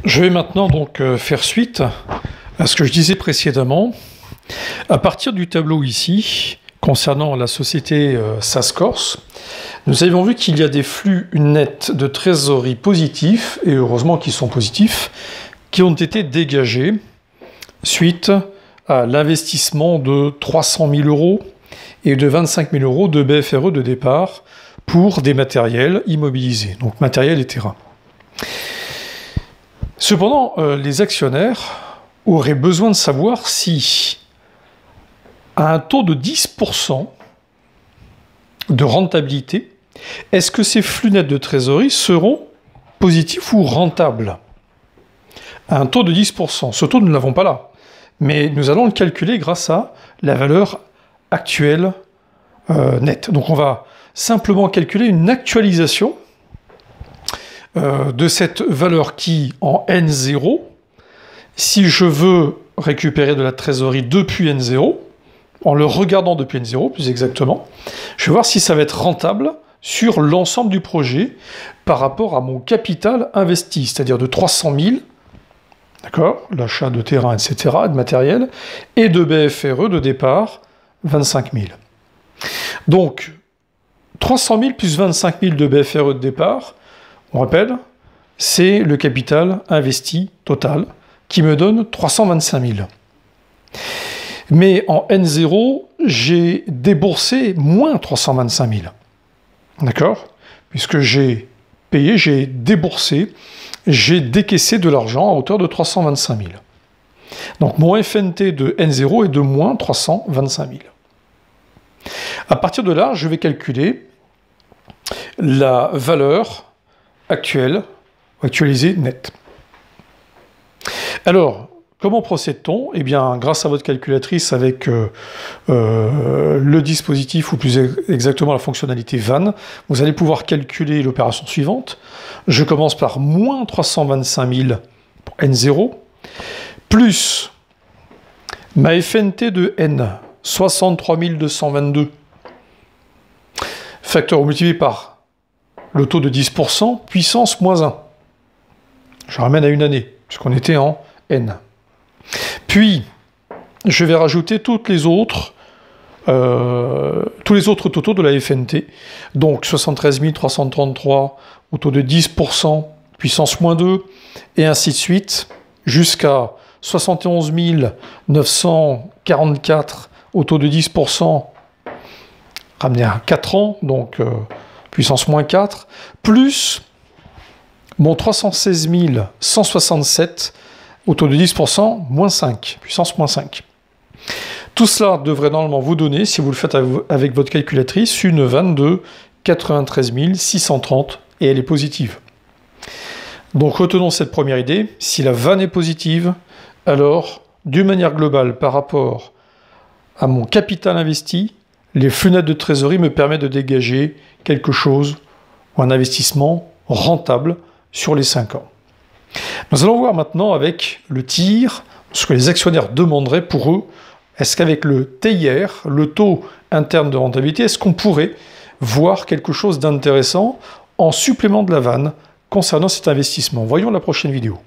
Je vais maintenant donc faire suite à ce que je disais précédemment. À partir du tableau ici, concernant la société SAS Corse, nous avons vu qu'il y a des flux nets de trésorerie positifs, et heureusement qu'ils sont positifs, qui ont été dégagés suite à l'investissement de 300 000 € et de 25 000 € de BFRE de départ pour des matériels immobilisés, donc matériel et terrain. Cependant, les actionnaires auraient besoin de savoir si, à un taux de 10% de rentabilité, est-ce que ces flux nets de trésorerie seront positifs ou rentables? À un taux de 10%. Ce taux, nous ne l'avons pas là. Mais nous allons le calculer grâce à la valeur actuelle nette. Donc on va simplement calculer une actualisation de cette valeur qui, en N0, si je veux récupérer de la trésorerie depuis N0, en le regardant depuis N0 plus exactement, je vais voir si ça va être rentable sur l'ensemble du projet par rapport à mon capital investi, c'est-à-dire de 300 000, d'accord, l'achat de terrain, etc., de matériel, et de BFRE de départ, 25 000. Donc, 300 000 plus 25 000 de BFRE de départ, on rappelle, c'est le capital investi total qui me donne 325 000. Mais en N0, j'ai déboursé moins 325 000. D'accord? Puisque j'ai payé, j'ai déboursé, j'ai décaissé de l'argent à hauteur de 325 000. Donc mon FNT de N0 est de moins 325 000. À partir de là, je vais calculer la valeur actuelle, actualisée nette. Alors, comment procède-t-on? Eh bien, grâce à votre calculatrice avec le dispositif, ou plus exactement la fonctionnalité VAN, vous allez pouvoir calculer l'opération suivante. Je commence par moins 325 000 pour N0, plus ma FNT de N, 63 222, facteur multiplié par le taux de 10%, puissance moins 1. Je ramène à une année, puisqu'on était en N. Puis, je vais rajouter tous les autres totaux de la FNT. Donc, 73 333 au taux de 10%, puissance moins 2, et ainsi de suite, jusqu'à 71 944 au taux de 10%, ramené à 4 ans, donc puissance moins 4, plus mon 316 167 au taux de 10%, moins 5, puissance moins 5. Tout cela devrait normalement vous donner, si vous le faites avec votre calculatrice, une vanne de 93 630, et elle est positive. Donc retenons cette première idée, si la vanne est positive, alors, d'une manière globale, par rapport à mon capital investi, les flux nets de trésorerie me permettent de dégager quelque chose, ou un investissement rentable sur les 5 ans. Nous allons voir maintenant avec le TIR, ce que les actionnaires demanderaient pour eux. Est-ce qu'avec le TIR, le taux interne de rentabilité, est-ce qu'on pourrait voir quelque chose d'intéressant en supplément de la vanne concernant cet investissement? Voyons la prochaine vidéo.